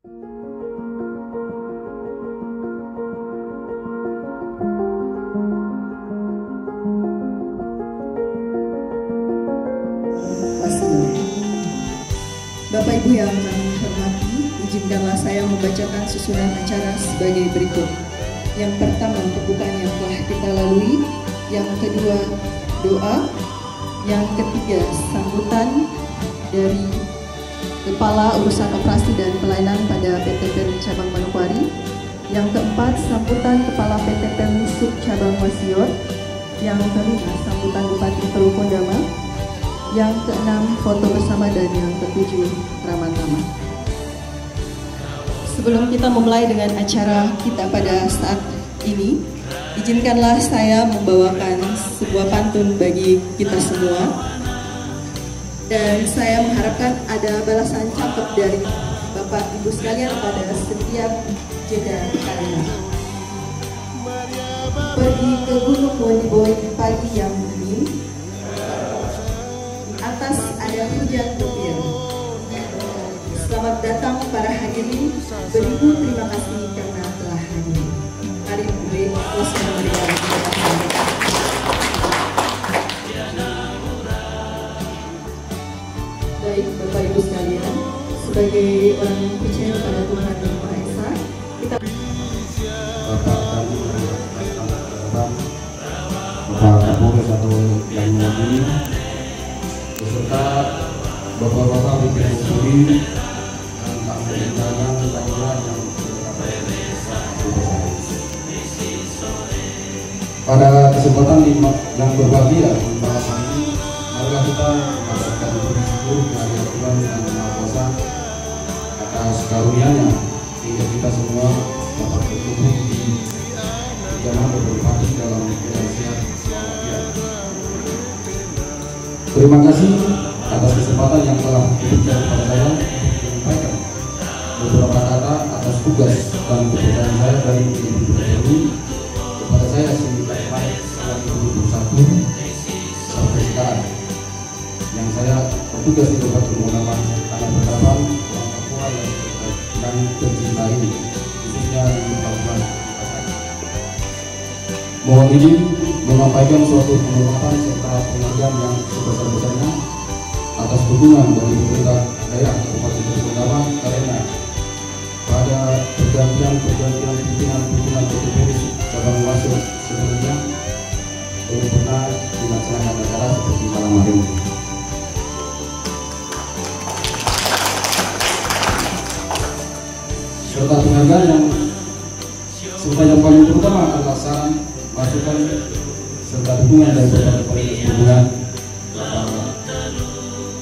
Bapak Ibu yang kami hormati, izinkanlah saya membacakan susunan acara sebagai berikut. Yang pertama, pembukaan yang telah kita lalui. Yang kedua, doa. Yang ketiga, sambutan dari Kepala Urusan Operasi dan Pelayanan pada PT PERI Cabang Manokwari. Yang keempat, sambutan Kepala PT PERI Sub Cabang Wasior. Yang kelima, sambutan Bupati Perukondama. Yang keenam, foto bersama, dan yang ketujuh, ramah-tamah. Sebelum kita memulai dengan acara kita pada saat ini, izinkanlah saya membawakan sebuah pantun bagi kita semua. Dan saya mengharapkan ada balasan cakep dari Bapak Ibu sekalian pada setiap jeda kalian. Pergi ke Gunung Wondiboy di pagi yang dingin, di atas ada hujan butir. Selamat datang para hadirin, beribu terima kasih karena telah hadir. Mari beri aplaus yang meriah. Baik Bapak Ibu sekalian, sebagai orang yang percaya pada Tuhan Yang Maha Esa, kita Bapak kami Bapak Kapolres atau yang mewakili beserta Bapak-bapak pimpinan studi dan tamu undangan yang pada kesempatan yang berbahagia di bahasan ini, marilah kita mengucapkan bersyukur kepada Tuhan Yang Maha Kuasa atas karunia-Nya hingga kita semua dapat berkumpul di kediaman berbupati dalam keadaan sehat walafiat. Terima kasih atas kesempatan yang telah diberikan kepada saya untuk menyampaikan beberapa kata atas tugas dan kepercayaan saya dari Ibu Pertiwi kepada saya sejak tahun 2021 sampai sekarang, yang saya bertugas di Kabupaten Menggunakan Tanah Berhadapan orang Papua yang tercinta ini, khususnya di Papua. Mohon izin menyampaikan suatu penghormatan serta penghargaan yang sebesar-besarnya atas dukungan dari pemerintah daerah Kabupaten Perukondama karena pada pergantian pimpinan PT PERI Cabang Wasior sebelumnya belum pernah dilaksanakan acara seperti malam hari ini. Serta penghargaan yang paling terutama adalah saran, masukan, serta dukungan dari berbagai kualitas hubungan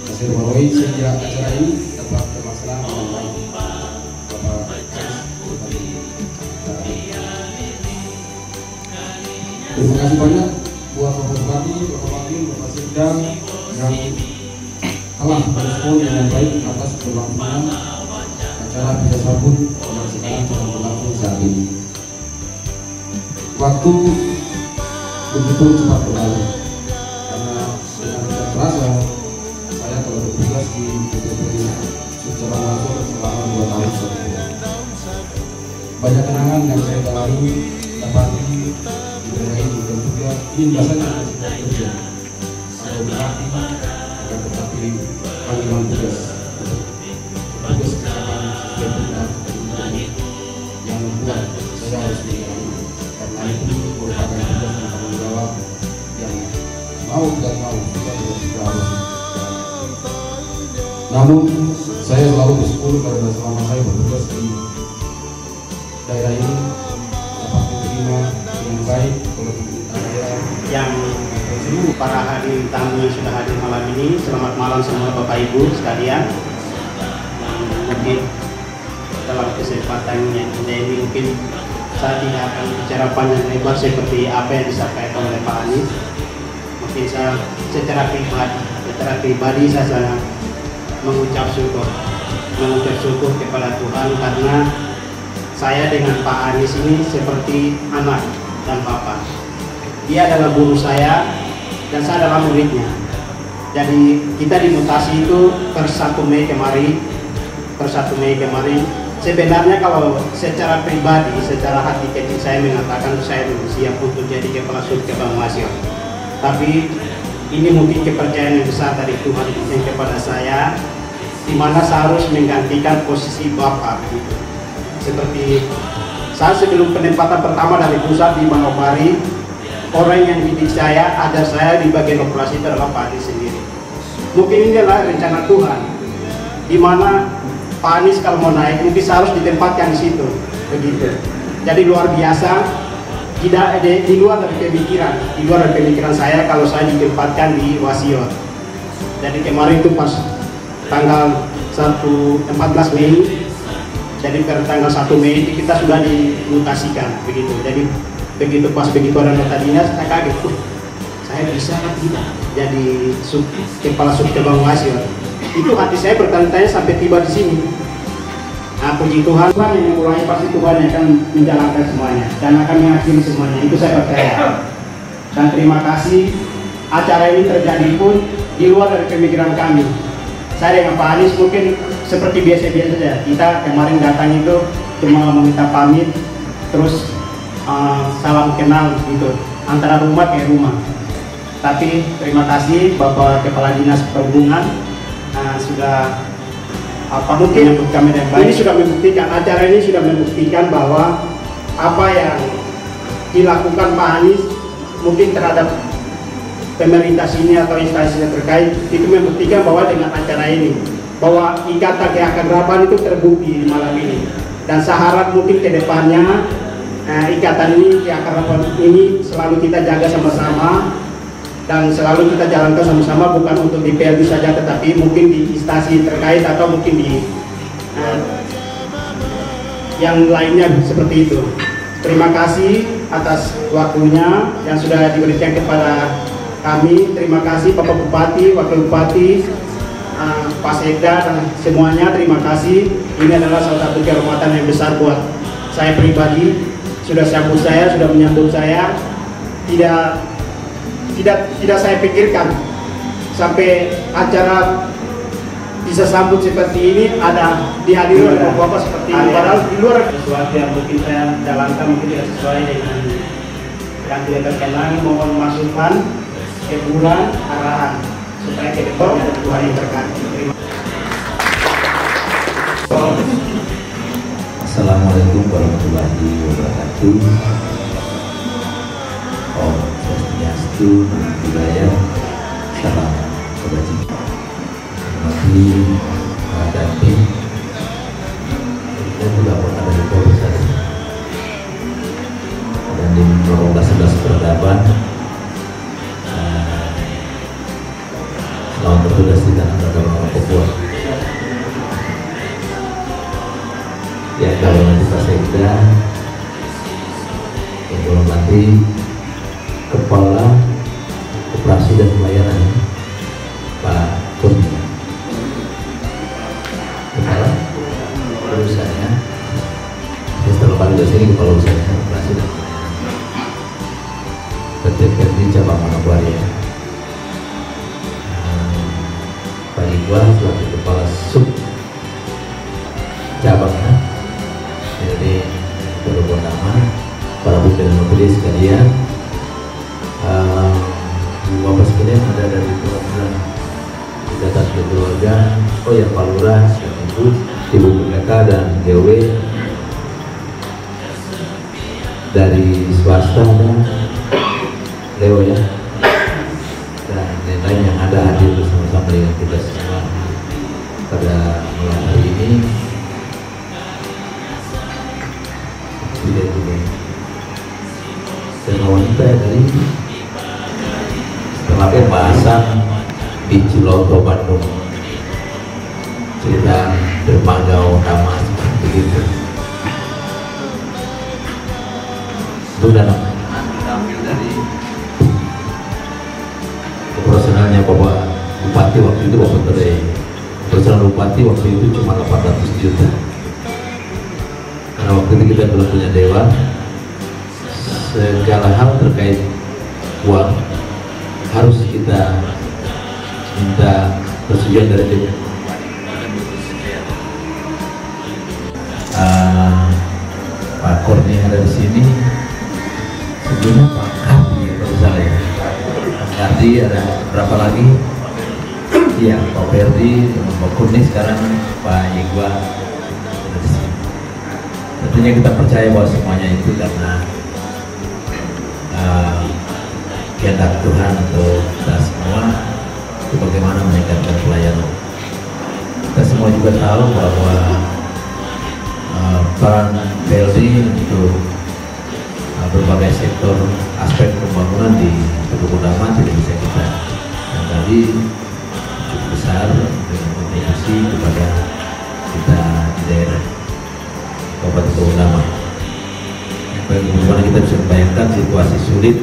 Nasir Baroi sehingga acara ini dapat terlaksana dengan baik. Terima kasih banyak buat Bapak Bupati, Bapak Wakil, Bapak Sekda yang telah merespon dengan baik atas berlangsungan acara bisa sabun yang sekarang sedang berlangsung saat ini. Waktu begitu cepat berlalu karena dengan tidak terasa saya telah bertugas di PT PERI Sub Cabang Wasior selama 2 tahun sebelumnya. Banyak kenangan yang saya alami dapati di daerah ini dan juga ingin bahasanya sudah kerja atau berarti akan tetapi panggilan tugas kesehatan yang membuat saya harus menjalani. Karena itu merupakan tugas dan tanggung jawab yang mau tidak mau kita juga harus. Namun saya selalu bersyukur karena selama saya bertugas di daerah ini dapat diterima dengan baik oleh pemerintah daerah yang seluruh para hadirin tamu yang sudah hadir malam ini. Selamat malam semua Bapak Ibu sekalian. Mungkin dalam kesempatan yang ini mungkin saya tidak akan bicara panjang lebar seperti apa yang disampaikan oleh Pak Anies. Mungkin saya secara pribadi saya sangat mengucap syukur kepada Tuhan karena saya dengan Pak Anies ini seperti anak dan bapak. Dia adalah guru saya dan saya adalah muridnya. Jadi kita dimutasi itu per 1 Mei kemarin sebenarnya kalau secara pribadi, secara hati kecil saya mengatakan saya belum siap untuk jadi kepala subcabang Masio. Tapi ini mungkin kepercayaan yang besar dari Tuhan yang kepada saya, di mana saya harus menggantikan posisi Bapak gitu. Seperti saat sebelum penempatan pertama dari pusat di Manokwari, orang yang didik saya, ada saya di bagian operasi itu adalah Pak Anies sendiri. Mungkin ini adalah rencana Tuhan, di mana Pak Anies kalau mau naik mungkin harus ditempatkan di situ, begitu. Jadi luar biasa, tidak di luar dari pemikiran saya kalau saya ditempatkan di Wasior. Jadi kemarin itu pas tanggal 14 Mei, jadi per tanggal 1 Mei itu kita sudah dimutasikan, begitu. Jadi begitu ada nota dinas, saya kaget, saya bisa tidak jadi kepala subcabang Wasior. Itu hati saya bertanya-tanya sampai tiba di sini. Nah, puji Tuhan, Tuhan yang memulai pasti Tuhan yang akan menjalankan semuanya dan akan mengakhiri semuanya. Itu saya percaya. Dan terima kasih, acara ini terjadi pun di luar dari pemikiran kami. Saya dengan Pak Anies mungkin seperti biasa-biasa saja. Kita kemarin datang itu cuma meminta pamit, terus salam kenal gitu antara rumah ke rumah. Tapi terima kasih Bapak Kepala Dinas Perhubungan. Sudah mungkin menyambut kami dengan baik. Ini sudah membuktikan, acara ini sudah membuktikan bahwa apa yang dilakukan Pak Anies mungkin terhadap pemerintah sini atau instansi yang terkait, itu membuktikan bahwa dengan acara ini bahwa ikatan keakraban itu terbukti di malam ini. Dan saya harap mungkin ke depannya ikatan ini, keakraban ini selalu kita jaga sama-sama dan selalu kita jalankan sama-sama, bukan untuk di PLB saja tetapi mungkin di instansi terkait atau mungkin di yang lainnya seperti itu. Terima kasih atas waktunya yang sudah diberikan kepada kami. Terima kasih Bapak Bupati, Wakil Bupati, Pak Sekda dan semuanya. Terima kasih. Ini adalah salah satu kehormatan yang besar buat saya pribadi. Sudah sambut saya, sudah menyambut saya. Tidak saya pikirkan sampai acara bisa sambut seperti ini, ada dihadiri oleh Bapak seperti ini. Padahal di luar sesuatu yang mungkin saya jalankan mungkin tidak sesuai dengan yang tidak berkenan. Mohon masukan, teguran, arahan supaya ke depan ada Tuhan yang terkait. Assalamualaikum warahmatullahi wabarakatuh. Om Swastiastu, Namo Buddhaya, salam kebajikan. Mati dan tim, kita sudah pernah dari Polsek dan di 11 peradaban. Selamat bertugas di tanah peradaban Papua. Ya, kalau nanti Pak Sekda yang nanti Kepala Operasi dan Pelayanan Pak Kurnia, Kepala Urusannya setelah Pak Lugas ini Kepala Urusannya Operasi dan Pelayanan PT Perdi Cabang Manokwari, Pak Iqbal selaku Kepala Sub Cabangnya. Jadi berhubungan para pimpinan majelis sekalian, Bapak sekalian ada dari program data keluarga, Pak Lurah, Ibu Pendeta dan DW dari swasta dan Leo ya, dan lain-lain yang ada hadir bersama-sama dengan kita semua pada malam hari ini. Dan wanita dari setelah pembahasan di Ciloto, Bandung, cerita Dermagau nama seperti itu. Itu dan ambil dari operasionalnya Bapak Bupati waktu itu. Bapak Tedai operasional Bupati waktu itu cuma 800 juta. Karena waktu itu kita belum punya dewan, segala hal terkait uang harus kita minta persetujuan dari DPR. Pak Kurni ada di sini. Sebelumnya Pak Kardi ya, kalau salah ya. Pak Kardi ada berapa lagi? Iya, Pak Ferdi, Pak Kurni, sekarang Pak Iqbal ada di sini. Tentunya kita percaya bahwa semuanya itu karena kehendak Tuhan untuk kita semua, itu bagaimana meningkatkan pelayanan. Kita semua juga tahu bahwa peran PLD untuk berbagai sektor aspek pembangunan di Teguh Utama tidak bisa kita angkali, cukup besar dengan kontribusi kepada kita di daerah Kabupaten Teguh Utama. Bagaimana kita bisa membayangkan situasi sulit,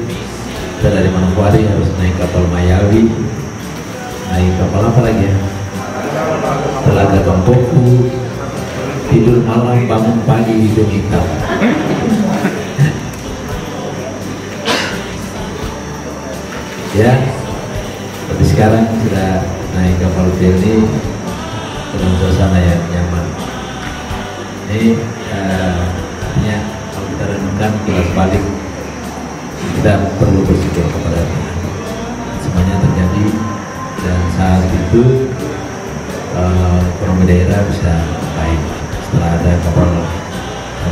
kita dari Manokwari harus naik kapal Mayawi, naik kapal apa lagi ya, Telaga Bangkoku, tidur malam bangun pagi hidung hitam. Ya, tapi sekarang sudah naik kapal ini dengan suasana yang nyaman. Ini artinya kalau kita renungkan kilas balik, kita perlu bersyukur kepada Tuhan. Semuanya terjadi dan saat itu ekonomi daerah bisa baik setelah ada kapal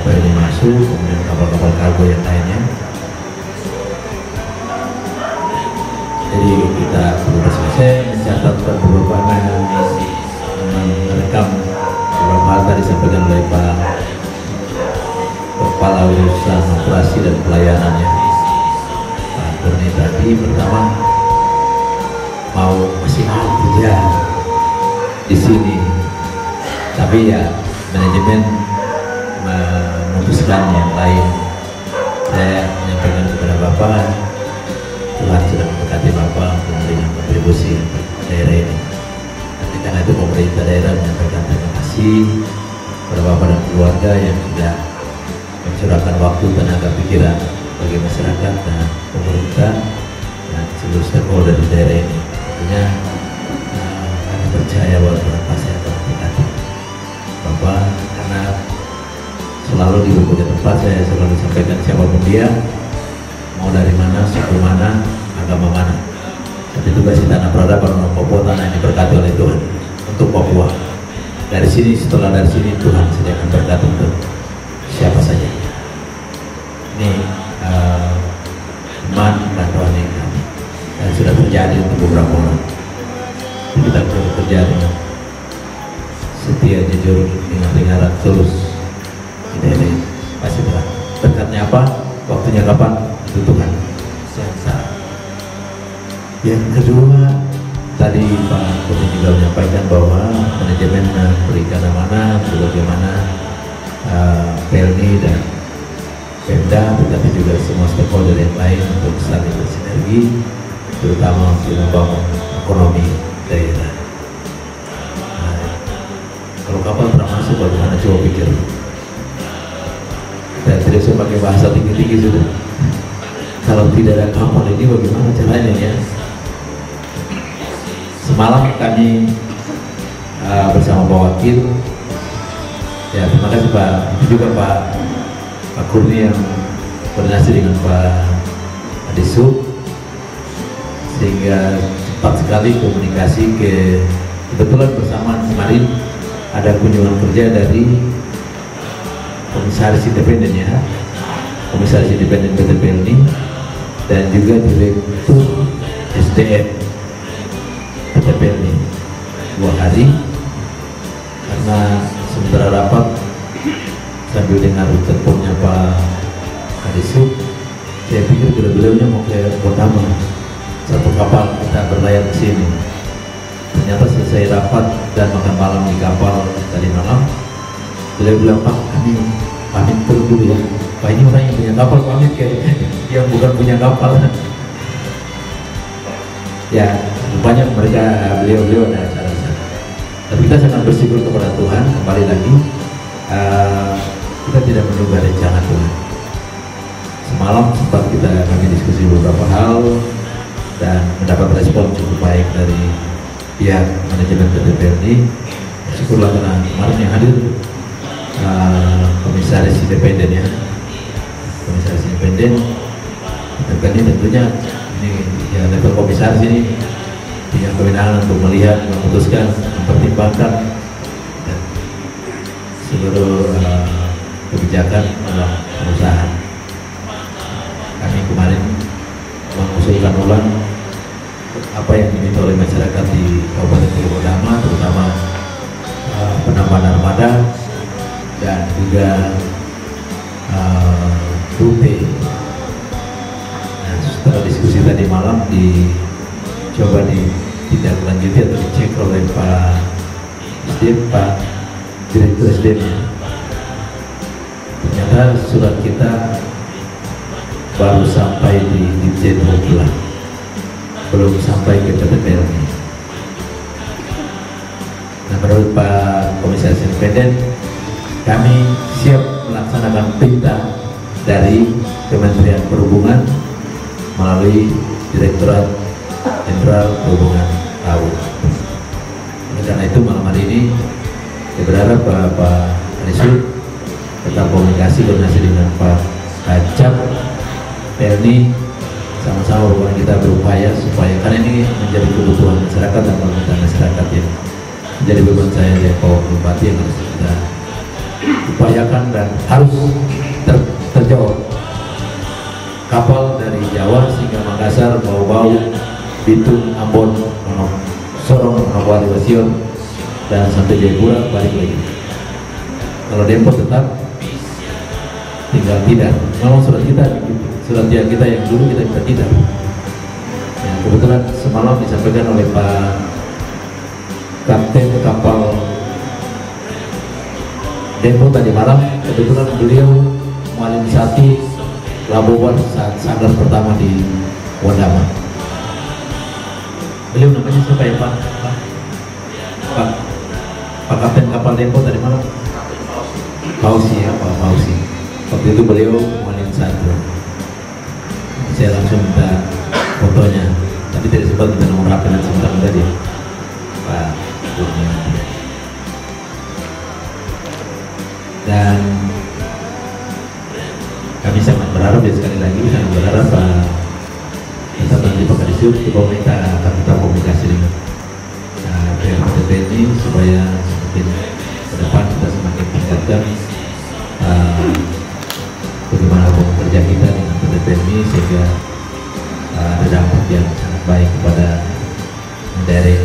ini masuk, kemudian kapal-kapal kargo yang lainnya. Jadi kita perlu selesai mencatatkan beberapa merekam beberapa hal tadi disampaikan oleh Pak Kepala Urusan Operasi dan Pelayanannya Pak Kurni tadi. Pertama, masih mau kerja di sini, tapi ya manajemen memutuskan yang lain. Saya menyampaikan kepada Bapak, Tuhan sudah memberkati Bapak untuk memberikan kontribusi untuk daerah ini. Nanti karena itu pemerintah daerah menyampaikan terima kasih kepada Bapak dan keluarga yang sudah mencurahkan waktu, tenaga, pikiran bagi masyarakat dan pemerintah dan seluruh stakeholder di daerah ini. Tentunya kami percaya bahwa Tuhan pasti akan memberkati Bapak, karena selalu di berbagai tempat saya selalu sampaikan siapapun dia, mau dari mana, suku mana, agama mana, tapi tugas di tanah peradaban Papua, tanah yang diberkati oleh Tuhan untuk Papua. Dari sini, setelah dari sini Tuhan sediakan berkat untuk siapa saja. Ini iman dan doa kami dan sudah terjadi untuk beberapa orang. Kita bekerja dengan setia, jujur, dengan tulus. Ini pasti berat. Berkatnya apa? Waktunya kapan? Itu Tuhan yang tahu. Yang kedua, tadi Pak Kurni juga menyampaikan bahwa manajemen berikan amanah bagaimana PLD dan Pemda, tetapi juga semua stakeholder yang lain untuk saling bersinergi, terutama untuk membangun ekonomi daerah. Kalau kapal pernah masuk, bagaimana coba pikir? Dan tidak usah pakai bahasa tinggi-tinggi sudah. Kalau tidak ada kapal ini bagaimana caranya ya? Semalam kami bersama Pak Wakil, ya terima kasih Pak, itu juga Pak Kurni yang koordinasi dengan Pak Adisub, sehingga cepat sekali komunikasi kebetulan bersamaan kemarin ada kunjungan kerja dari Komisaris Independen ya, Komisaris Independen PT PLD dan juga Direktur SDM PT PLD 2 hari, karena sementara rapat sambil dengar teleponnya Pak Adisub, saya pikir beliau-beliaunya mau ke Botama, satu kapal kita berlayar ke sini. Ternyata selesai rapat dan makan malam di kapal tadi malam, beliau bilang, Pak, kami pamit dulu ya. Pak, ini orang yang punya kapal pamit kayak yang bukan punya kapal. Ya, rupanya mereka beliau-beliau ada acara sana. Tapi kita sangat bersyukur kepada Tuhan. Kembali lagi, kita tidak menduga rencana Tuhan. Semalam sempat kami diskusi beberapa hal dan mendapat respon cukup baik dari pihak manajemen PT PLD. Syukurlah karena kemarin yang hadir komisaris independen ya, komisaris independen. Dan ini tentunya ini ya level komisaris ini punya kewenangan untuk melihat, memutuskan, mempertimbangkan dan seluruh kebijakan dalam perusahaan. Kami kemarin mengusulkan ulang apa yang diminta oleh masyarakat di Kabupaten Purwodama, terutama penambahan armada dan juga rute. Nah, setelah diskusi tadi malam dicoba ditindaklanjuti atau dicek oleh Pak Direktur SDM. Ternyata surat kita baru sampai di Dirjen Hubla, belum sampai ke PTPL. Nah, menurut Pak Komisaris Independen, kami siap melaksanakan perintah dari Kementerian Perhubungan melalui Direktorat Jenderal Perhubungan Laut. Oleh karena itu malam hari ini saya berharap Pak Anisul tetap komunikasi dengan Pak Kacap, Pelni, sama-sama kita berupaya supaya, karena ini menjadi kebutuhan masyarakat dan permintaan masyarakat yang menjadi beban saya ya Pak Bupati yang harus kita upayakan dan harus terjawab. Kapal dari Jawa hingga Makassar, Bau-Bau, Bitung, Ambon, Sorong, Manokwari, Basion, dan sampai Jayapura balik lagi. Kalau Depok tetap tinggal tidak. Memang surat kita yang dulu kita minta tidak. Ya, kebetulan semalam disampaikan oleh Pak Kapten kapal Depok tadi malam, kebetulan beliau merealisasi Labuan saat sandar pertama di Wondama. Beliau namanya siapa ya Pak? Pak Kapten kapal Depok tadi malam? Fauzi ya, Pak Fauzi. Waktu itu beliau merealisasi. Saya langsung minta fotonya, tapi tidak sempat kita nomor HP dan sebentar tadi Pak Kurniawan. Dan kami sangat berharap ya, sekali lagi sangat berharap tetap nanti Pak Kadisub kita akan tetap komunikasi dengan pihak PTPL supaya semakin ke depan kita semakin tingkatkan bagaimana hubungan kerja kita dengan PTPL sehingga ada dampak yang sangat baik kepada dari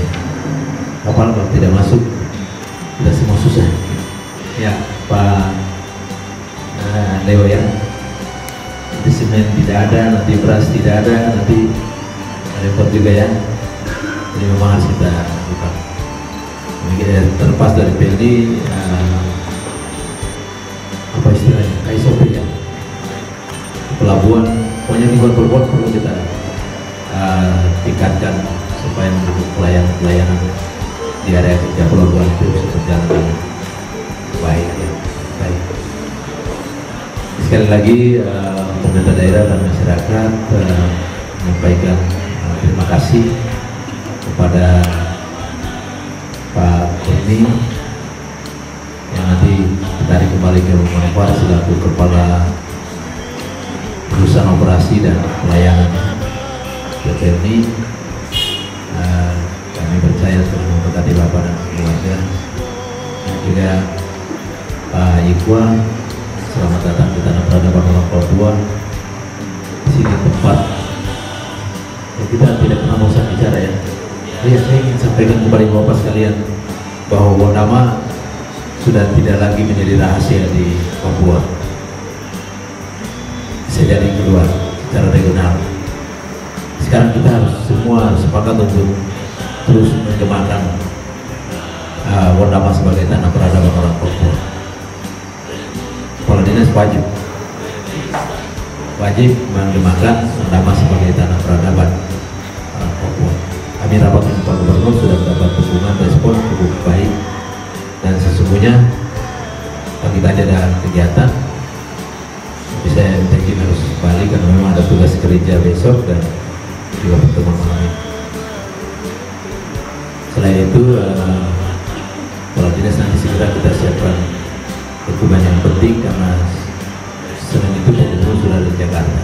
kapal. Kalau tidak masuk kita semua susah ya Pak Leo ya. Nanti semen tidak ada, nanti beras tidak ada, nanti repot juga ya. Jadi memang harus kita lakukan. Terlepas dari PLD apa istilahnya, KSOP ya, pelabuhan, pokoknya lingkungan pelabuhan perlu kita tingkatkan supaya mendukung pelayanan di area kerja pelabuhan itu bisa berjalan dengan baik ya. Baik. Sekali lagi pemerintah daerah dan masyarakat menyampaikan terima kasih kepada Pak Kurni yang nanti ditarik kembali ke Manokwari selaku Kepala Perusahaan Operasi dan Pelayanan PTPL. Kami percaya telah memberkati Bapak dan keluarga, dan juga Pak Iqbal. Selamat datang di Tanah Peradaban Orang Papua. Di sini tempat ya, kita tidak pernah bosan bicara ya. Ya, saya ingin sampaikan kepada Bapak sekalian bahwa Wondama sudah tidak lagi menjadi rahasia di Papua. Bisa jadi keluar secara regional. Sekarang kita semua harus sepakat untuk terus mengembangkan Wondama sebagai tanah peradaban orang Papua. Kepala dinas wajib mengembangkan Wondama sebagai tanah peradaban orang Papua. Kami rapat dengan Pak Gubernur sudah mendapat dukungan respon cukup baik, dan sesungguhnya pagi tadi ada kegiatan. Bisa minta izin harus balik karena memang ada tugas gereja besok dan juga pertemuan malam ini. Selain itu, kepala dinas nanti segera kita siapkan dokumen yang penting karena Senin itu pengumuman sudah di Jakarta.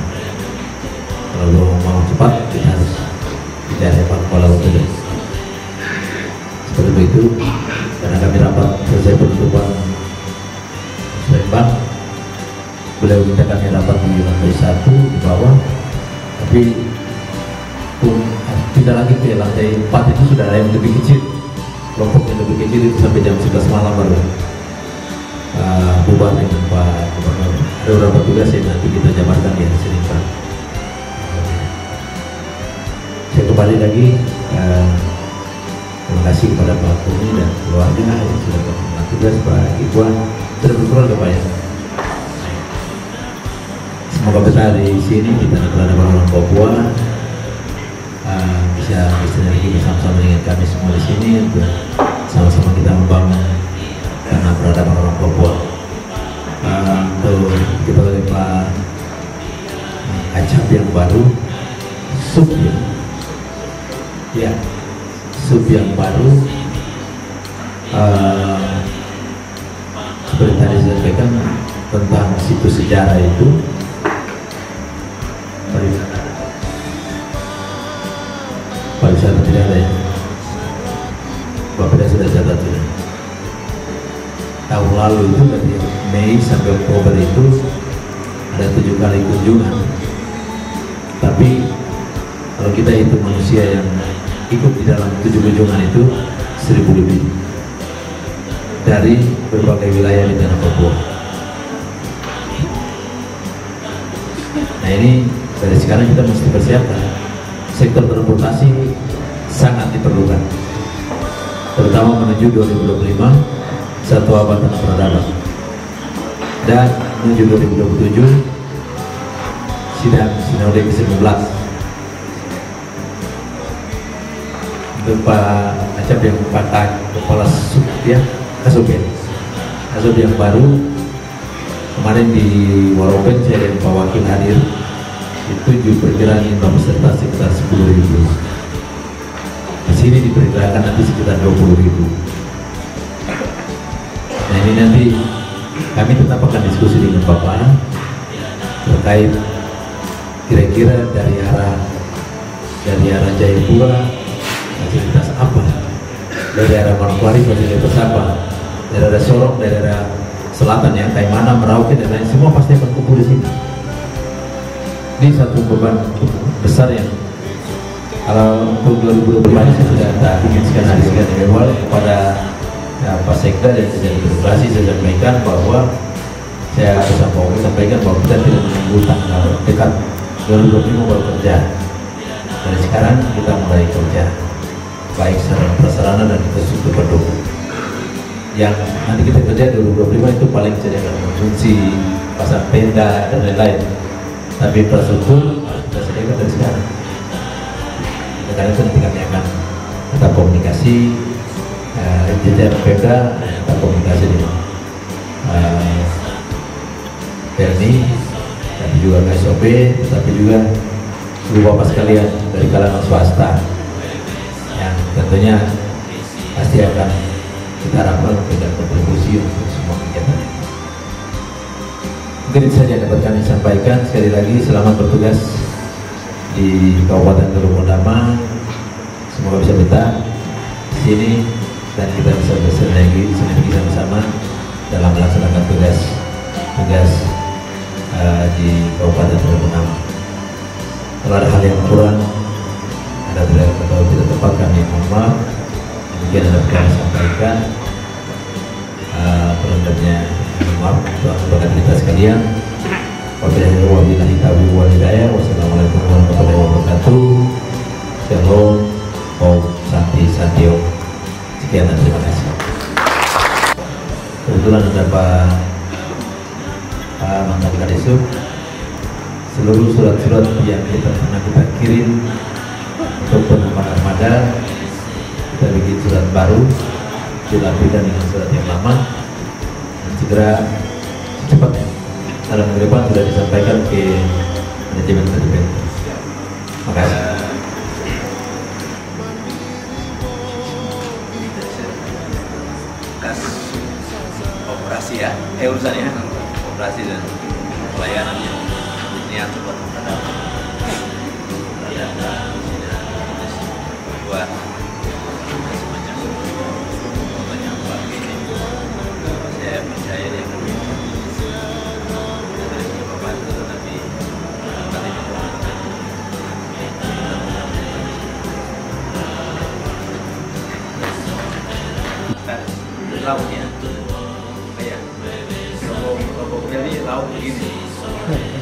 Kalau mau cepat kita harus mencari Kuala Lumpur. Seperti itu, karena kami rapat selesai penutupan Sleman, beliau minta kami rapat di lantai 1 di bawah, tapi pun tidak lagi ke lantai 4 itu sudah ada yang lebih kecil, kelompok yang lebih kecil itu sampai jam 11 malam baru bubar dengan Pak Gubernur. Ada beberapa tugas yang nanti kita jabarkan di hari Senin Pak. Saya kembali lagi terima kasih kepada Pak Kuni dan keluarga yang sudah melakukan tugas, Pak Iwan sudah berkeluarga Pak ya. Semoga besar di sini kita berada orang Papua bisa lagi bersama-sama dengan kami semua di sini untuk sama-sama kita membangun karena peradaban orang Papua. Untuk kita oleh Pak Acap yang baru, sub ya, sub yang baru seperti tadi saya sampaikan tentang situs sejarah itu. Pariwisata tidak ada ya, Bapak sudah catat sudah. Tahun lalu itu dari Mei sampai Oktober itu ada 7 kali kunjungan, tapi kalau kita hitung manusia yang ikut di dalam 7 kunjungan itu 1000 lebih dari berbagai wilayah di tanah Papua. Nah ini dari sekarang kita mesti persiapkan. Sektor transportasi sangat diperlukan, terutama menuju 2025 satu abad tanah peradaban, dan menuju 2027 sidang Sinode ke-19. Untuk Pak Acap yang kepala sub ya, Kasub yang baru kemarin di Waropen saya dan Pak Wakil hadir. Itu diperkirakan jumlah peserta sekitar 10.000. Di sini diperkirakan nanti sekitar 20.000. Nah ini nanti kami tetap akan diskusi dengan Bapak terkait kira-kira dari arah Jayapura fasilitas apa, dari arah Manokwari fasilitas apa, dari arah Sorong, dari arah selatan ya, Kaimana, Merauke dan lain semua pasti akan kumpul di sini. Ini satu beban besar yang kalau untuk 2025 saya sudah ingin sekali awal kepada Pak Sekda dan Jajaran Birokrasi saya sampaikan bahwa saya sampaikan bahwa kita tidak menunggu tanggal dekat 2025 baru kerja. Dari sekarang kita mulai kerja, baik sarana prasarana dan infrastruktur pendukung. Yang nanti kita kerja 2025 itu paling sediakan konsumsi, pasar tenda dan lain-lain. Tapi infrastruktur kita sediakan dari sekarang. Karena itu nanti kami akan tetap komunikasi, jajaran Pemda tetap komunikasi dengan Perni, tapi juga KSOP, tetapi juga seluruh bapak sekalian dari kalangan swasta yang tentunya pasti akan kita harapkan memberikan kontribusi untuk semua kegiatan ini. Mungkin itu saja dapat kami sampaikan. Sekali lagi selamat bertugas di Kabupaten Teluk Bondama. Semoga bisa betah di sini dan kita bisa bersinergi sama-sama dalam melaksanakan tugas di Kabupaten Teluk Bondama. Kalau ada hal yang kurang, ada tidak tepat, kami mohon maaf. Demikian dapat kami sampaikan. Pendengarnya maaf untuk kita sekalian. Wabillahi taufiq wal hidayah. Wassalamualaikum warahmatullahi wabarakatuh. Shalom, Om Santi Satyo. Sekian dan terima kasih. Kebetulan ada Pak Mantan Kadesub. Seluruh surat-surat yang pernah kita kirim untuk penambahan armada, kita bikin surat baru, dilapikan dengan surat yang lama, dan segera secepatnya dalam minggu depan sudah disampaikan ke manajemen terkait. Terima kasih. Operasi ya. urusannya operasi dan pelayanannya niat buat terhadap buat semacam banyak bagi saya percaya dia akan membantu, tetapi kali ini lautnya kayak logo jadi laut begini